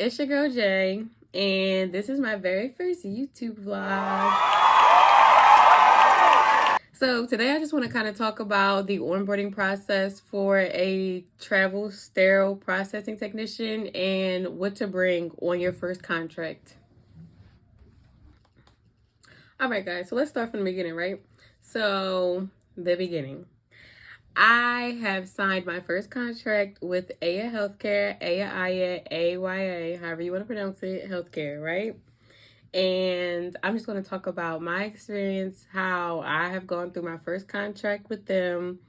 It's your girl Jay, and this is my very first YouTube vlog. So today I just want to kind of talk about the onboarding process for a travel sterile processing technician and what to bring on your first contract. All right, guys, so let's start from the beginning, right? So the beginning. I have signed my first contract with Aya Healthcare, Aya, however you want to pronounce it, healthcare, right? And I'm just going to talk about my experience, how I have gone through my first contract with them,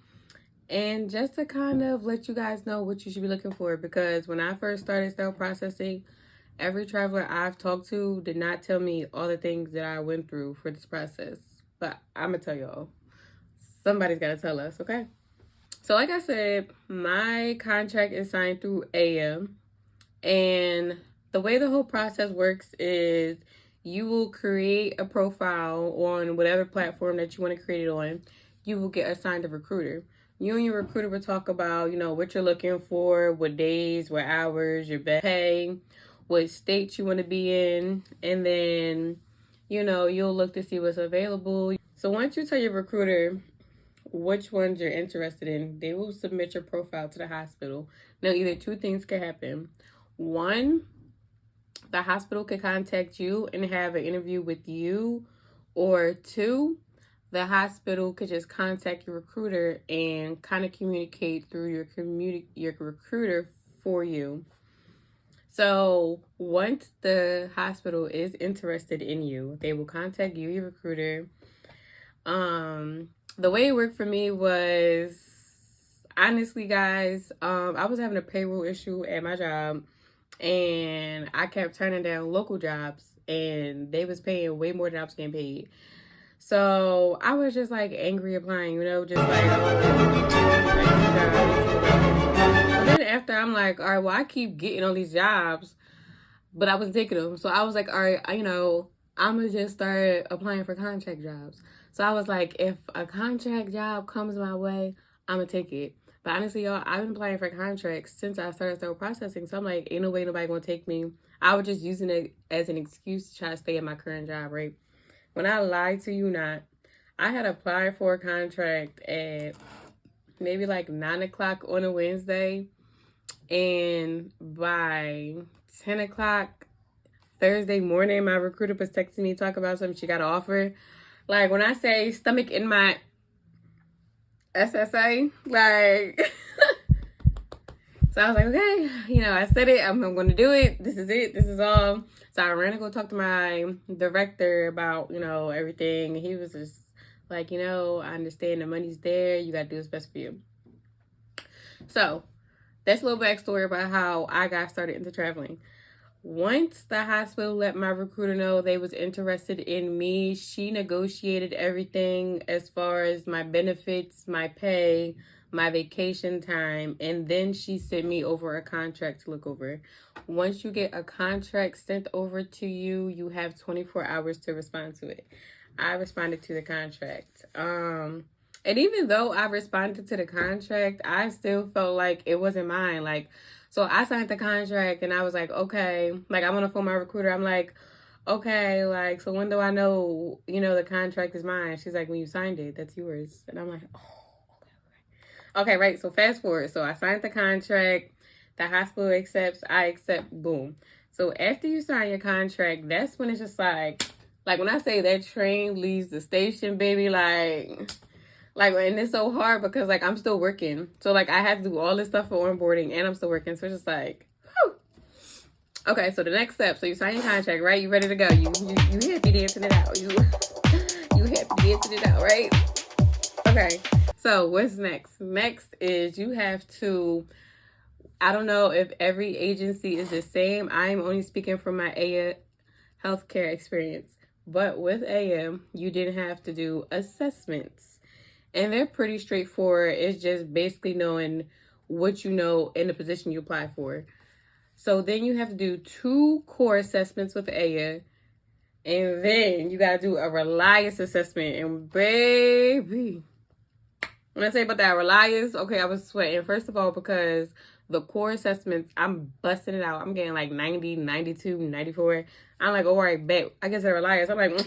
and just to kind of let you guys know what you should be looking for. Because when I first started sterile processing, every traveler I've talked to did not tell me all the things that I went through for this process. But I'm going to tell y'all. Somebody's got to tell us, okay? So like I said, my contract is signed through Aya, and the way the whole process works is you will create a profile on whatever platform that you want to create it on. You will get assigned a recruiter. You and your recruiter will talk about, what you're looking for, what days, what hours, your best pay, what state you want to be in, and then, you'll look to see what's available. So once you tell your recruiter which ones you're interested in, they will submit your profile to the hospital. Now, either two things could happen. One, the hospital could contact you and have an interview with you, or two, the hospital could just contact your recruiter and kind of communicate through your recruiter for you. So once the hospital is interested in you, they will contact you, your recruiter. The way it worked for me was, honestly, guys, I was having a payroll issue at my job, and I kept turning down local jobs, and they was paying way more than I was getting paid. So I was just like angry applying, just like, but then after I'm like, all right, well, I keep getting all these jobs, but I wasn't taking them. So I was like, all right, I'm gonna just start applying for contract jobs. So I was like, if a contract job comes my way, I'm going to take it. But honestly, y'all, I've been applying for contracts since I started sterile processing. So I'm like, ain't no way nobody going to take me. I was just using it as an excuse to try to stay at my current job, right? When I lied to you not, I had applied for a contract at maybe like 9 o'clock on a Wednesday. And by 10 o'clock Thursday morning, my recruiter was texting me, talking about something she got an offer. Like, when I say stomach in my SSA, like, so I was like, okay, I said it, I'm going to do it. This is it. This is all. So I ran to go talk to my director about, everything. He was just like, I understand the money's there. You got to do what's best for you. So that's a little backstory about how I got started into traveling. Once the hospital let my recruiter know they was interested in me, she negotiated everything as far as my benefits, my pay, my vacation time, and then she sent me over a contract to look over. Once you get a contract sent over to you, you have 24 hours to respond to it. I responded to the contract. And even though I responded to the contract, I still felt like it wasn't mine. So I signed the contract and I was like, okay, I'm on the phone with my recruiter. I'm like, okay, so when do I know, the contract is mine? She's like, when you signed it, that's yours. And I'm like, oh, okay, right. So fast forward. So I signed the contract, the hospital accepts, I accept, boom. So after you sign your contract, that's when it's just like when I say that train leaves the station, baby, and it's so hard because, I'm still working. So, I have to do all this stuff for onboarding, and I'm still working. So, it's just whew. Okay, so the next step. So, you sign your contract, right? You ready to go. You happy dancing it out. You happy dancing it out, right? Okay, so what's next? Next is you have to, I don't know if every agency is the same. I'm only speaking from my Aya healthcare experience. But with Aya, you didn't have to do assessments. And they're pretty straightforward. It's just basically knowing what you know in the position you apply for. So then you have to do 2 core assessments with Aya. And then you got to do a Reliance assessment. And baby, when I say about that Reliance, okay, I was sweating. First of all, because The core assessments, I'm busting it out. I'm getting like 90, 92, 94. I'm like, all right, bet. I guess they're liars. I'm like,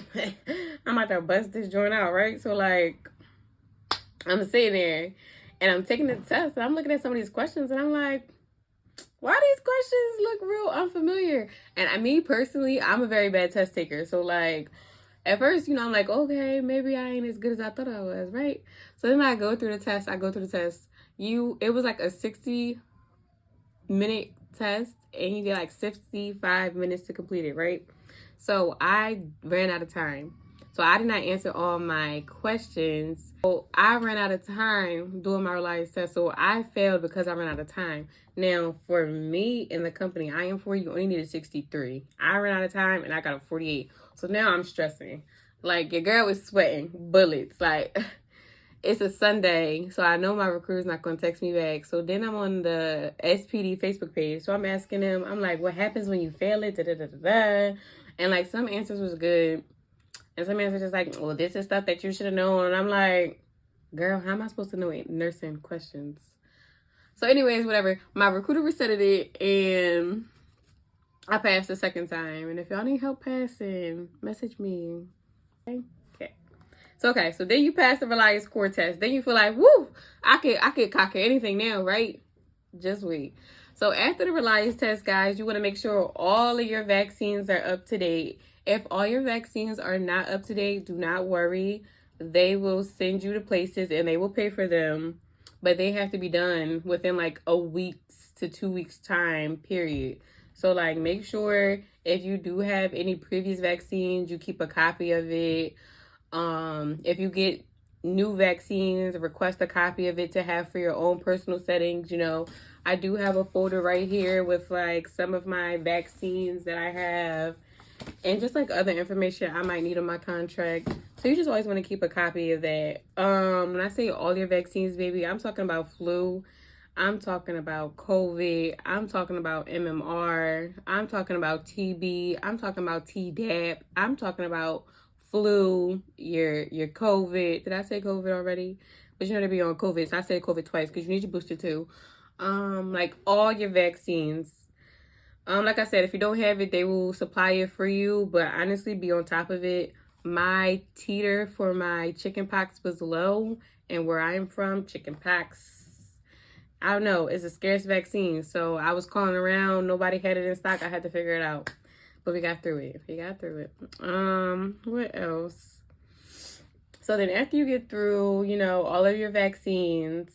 I'm about to bust this joint out, right? So like, I'm sitting there and I'm taking the test and I'm looking at some of these questions and I'm like, why these questions look real unfamiliar? And me personally, I'm a very bad test taker. So like, at first, I'm like, okay, maybe I ain't as good as I thought I was, right? So then I go through the test. It was like a 60-minute test and you get like 65 minutes to complete it, right? So I ran out of time. So I did not answer all my questions. So I ran out of time doing my reliance test. So I failed because I ran out of time. Now, for me in the company I am for, you only needed 63. I ran out of time and I got a 48. So now I'm stressing. Like, your girl is sweating bullets. Like, it's a Sunday, so I know my recruiter's not going to text me back. So then I'm on the SPD Facebook page. So I'm asking them, I'm like, what happens when you fail it? Da, da, da, da, da. And like, some answers was good. And some answers just like, well, this is stuff that you should have known. And I'm like, girl, how am I supposed to know nursing questions? So anyways, whatever. My recruiter resetted it and I passed the second time. And if y'all need help passing, message me. Okay. So then you pass the Reliance core test. Then you feel like, woo, I could conquer anything now, right? Just wait. So after the Reliance test, guys, you want to make sure all of your vaccines are up to date. If all your vaccines are not up to date, do not worry. They will send you to places and they will pay for them. But they have to be done within like a week's to 2 weeks time period. So like, make sure if you do have any previous vaccines, you keep a copy of it. If you get new vaccines, request a copy of it to have for your own personal settings. I do have a folder right here with like some of my vaccines that I have and just like other information I might need on my contract. So you just always want to keep a copy of that. When I say all your vaccines, baby, I'm talking about flu, I'm talking about COVID, I'm talking about MMR, I'm talking about TB, I'm talking about Tdap, I'm talking about flu, your COVID. Did I say COVID already? But to be on COVID, so I said COVID twice because you need your booster too. Like all your vaccines. Like I said, if you don't have it, they will supply it for you. But honestly, be on top of it. My teeter for my chickenpox was low, and where I am from, chickenpox, I don't know, it's a scarce vaccine. So I was calling around, nobody had it in stock. I had to figure it out. But we got through it. What else? So then after you get through, all of your vaccines,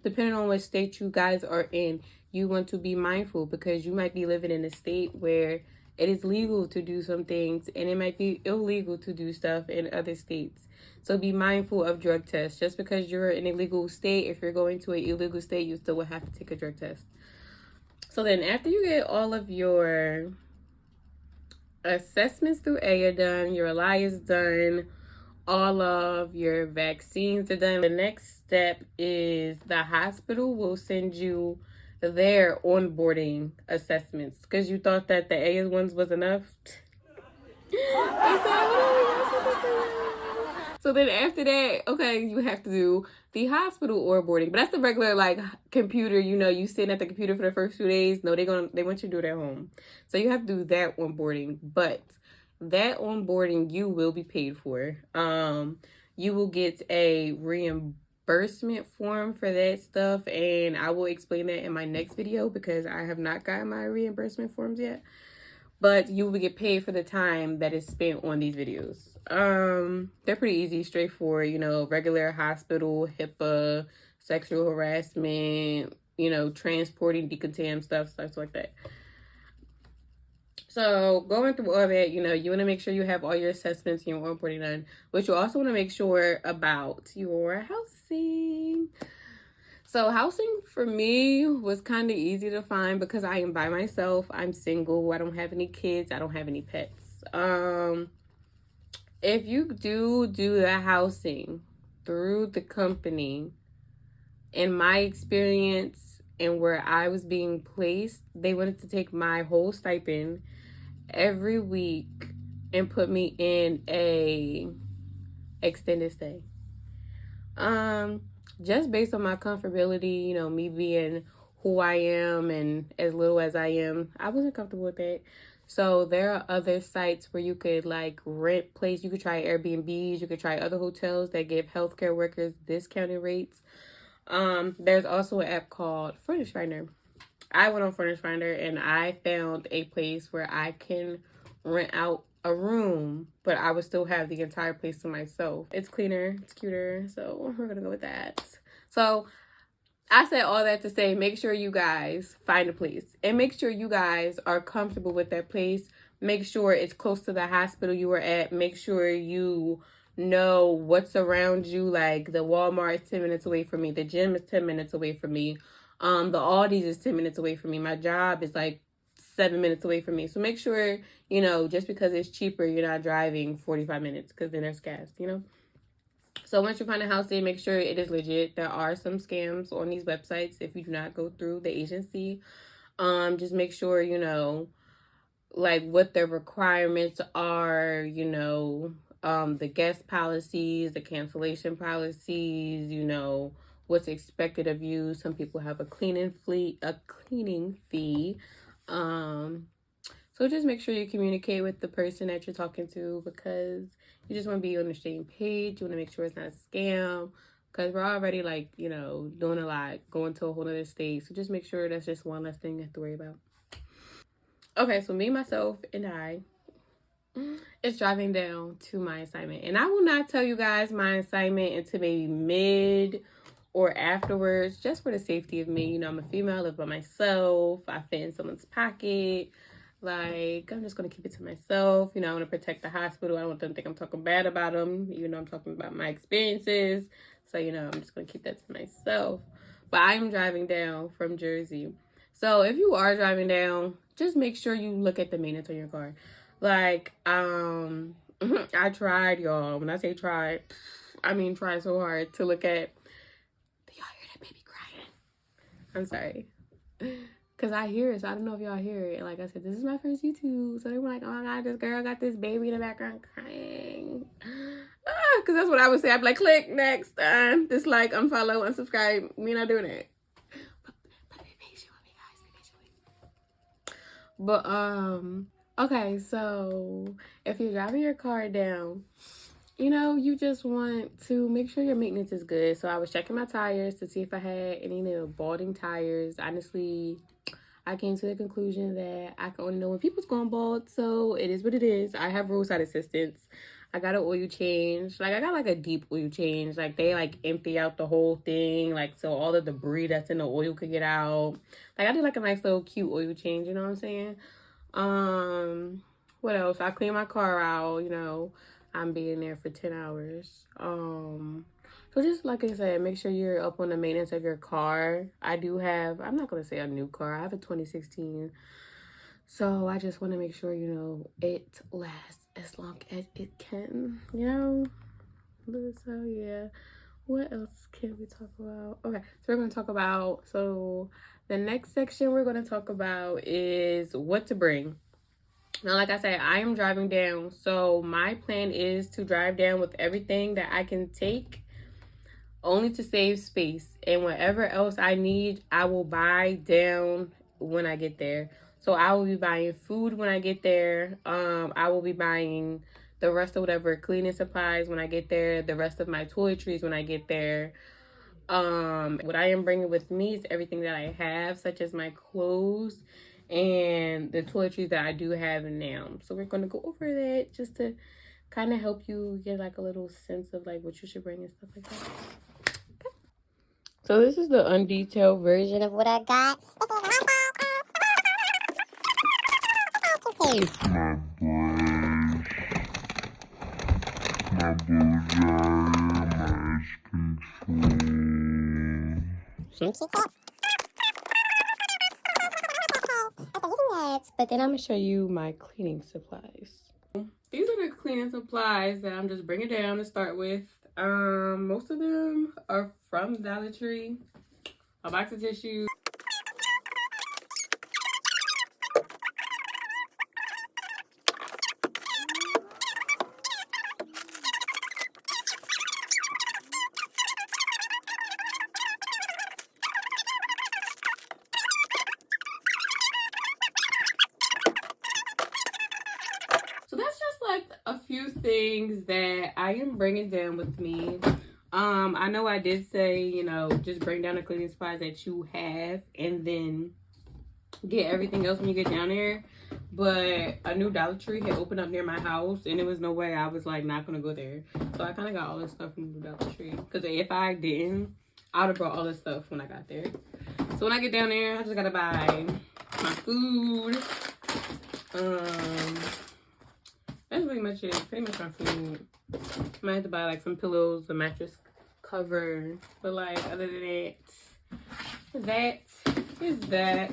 depending on what state you guys are in, you want to be mindful because you might be living in a state where it is legal to do some things and it might be illegal to do stuff in other states. So be mindful of drug tests. Just because you're in a legal state, if you're going to an illegal state, you still will have to take a drug test. So then after you get all of your assessments through AYA done, your Elias done, all of your vaccines are done, the next step is the hospital will send you their onboarding assessments because you thought that the AYA ones was enough. So then after that, okay, you have to do the hospital onboarding. But that's the regular like computer, you sitting at the computer for the first 2 days. No, they want you to do it at home. So you have to do that onboarding. But that onboarding you will be paid for. You will get a reimbursement form for that stuff, and I will explain that in my next video because I have not gotten my reimbursement forms yet. But you will get paid for the time that is spent on these videos. They're pretty easy, straightforward, regular hospital, HIPAA, sexual harassment, transporting, decontam stuff like that. So going through all that, you want to make sure you have all your assessments and your onboarding done, but you also want to make sure about your housing. So housing for me was kind of easy to find because I am by myself. I'm single. I don't have any kids. I don't have any pets. If you do the housing through the company, in my experience and where I was being placed, they wanted to take my whole stipend every week and put me in a extended stay. Just based on my comfortability, me being who I am and as little as I am, I wasn't comfortable with that. So there are other sites where you could like rent place. You could try Airbnbs. You could try other hotels that give healthcare workers discounted rates. There's also an app called Furnish Finder. I went on Furnish Finder and I found a place where I can rent out a room, but I would still have the entire place to myself. It's cleaner, it's cuter, so we're gonna go with that. So I said all that to say, make sure you guys find a place and make sure you guys are comfortable with that place. Make sure it's close to the hospital you were at. Make sure you know what's around you. Like the Walmart is 10 minutes away from me. The gym is 10 minutes away from me. The Aldi's is 10 minutes away from me. My job is like 7 minutes away from me. So make sure, you know, just because it's cheaper, you're not driving 45 minutes because then there's gas, you know? So once you find a house, make sure it is legit. There are some scams on these websites if you do not go through the agency. Just make sure, you know, like what the requirements are, you know, the guest policies, the cancellation policies, you know, what's expected of you. Some people have a cleaning fee. So just make sure you communicate with the person that you're talking to because you just want to be on the same page. You want to make sure it's not a scam because we're already like, you know, doing a lot, going to a whole other state. So just make sure that's just one less thing you have to worry about. Okay, so me, myself, and I is driving down to my assignment. And I will not tell you guys my assignment until maybe mid or afterwards, just for the safety of me. You know, I'm a female, I live by myself, I fit in someone's pocket. Like, I'm just going to keep it to myself. You know, I want to protect the hospital. I don't want them to think I'm talking bad about them, even though I'm talking about my experiences. So, you know, I'm just going to keep that to myself. But I'm driving down from Jersey. So, if you are driving down, just make sure you look at the maintenance on your car. Like, I tried, y'all. When I say tried, I mean tried so hard to look at. Do y'all hear that baby crying? I'm sorry. Because I hear it, so I don't know if y'all hear it. Like I said, this is my first YouTube. So they were like, oh my God, this girl got this baby in the background crying. Because that's what I would say. I'd be like, click, next, dislike, unfollow, unsubscribe. Me not doing it. But be patient with me, guys. Be patient with me. But, okay, so if you're driving your car down, you know, you just want to make sure your maintenance is good. So I was checking my tires to see if I had any balding tires. Honestly, I came to the conclusion that I can only know when people's going bald, so it is what it is. I have roadside assistance. I got an oil change. Like, I got, like, a deep oil change. Like, they, like, empty out the whole thing, like, so all the debris that's in the oil could get out. Like, I did, like, a nice little cute oil change, you know what I'm saying? What else? I cleaned my car out, you know. I'm being there for 10 hours. So just like I said, make sure you're up on the maintenance of your car. I do have, I'm not going to say a new car. I have a 2016. So I just want to make sure, you know, it lasts as long as it can, you know? So yeah, what else can we talk about? Okay, so we're going to talk about, so the next section we're going to talk about is what to bring. Now, like I said, I am driving down. So my plan is to drive down with everything that I can take only to save space. And whatever else I need, I will buy down when I get there. So I will be buying food when I get there. I will be buying the rest of whatever cleaning supplies when I get there. The rest of my toiletries when I get there. What I am bringing with me is everything that I have, such as my clothes and the toiletries that I do have now. So we're going to go over that just to kind of help you get like a little sense of like what you should bring and stuff like that. Okay. So this is the undetailed version of what I got. But then I'm gonna show you my cleaning supplies. These are the cleaning supplies that I'm just bringing down to start with. Most of them are from Dollar Tree. A box of tissues. a few things that I am bringing down with me. I know I did say, you know, just bring down the cleaning supplies that you have and then get everything else when you get down there. But a new Dollar Tree had opened up near my house and there was no way I was like not gonna go there. So I kind of got all this stuff from the Dollar Tree. Because if I didn't, I would have brought all this stuff when I got there. So when I get down there, I just gotta buy my food. That's pretty much it. Pretty much my food. I might have to buy like some pillows, a mattress cover. But like other than that is that.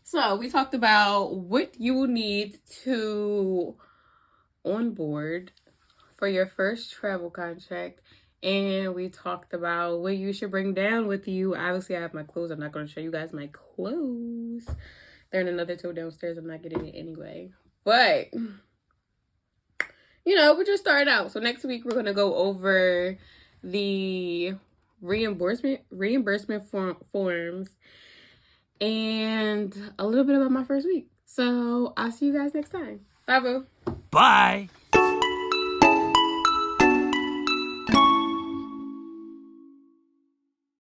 So we talked about what you will need to onboard for your first travel contract. And we talked about what you should bring down with you. Obviously, I have my clothes. I'm not going to show you guys my clothes. They're in another tote downstairs. I'm not getting it anyway. But, you know, we're just starting out. So next week, we're going to go over the reimbursement forms and a little bit about my first week. So I'll see you guys next time. Bye, boo. Bye.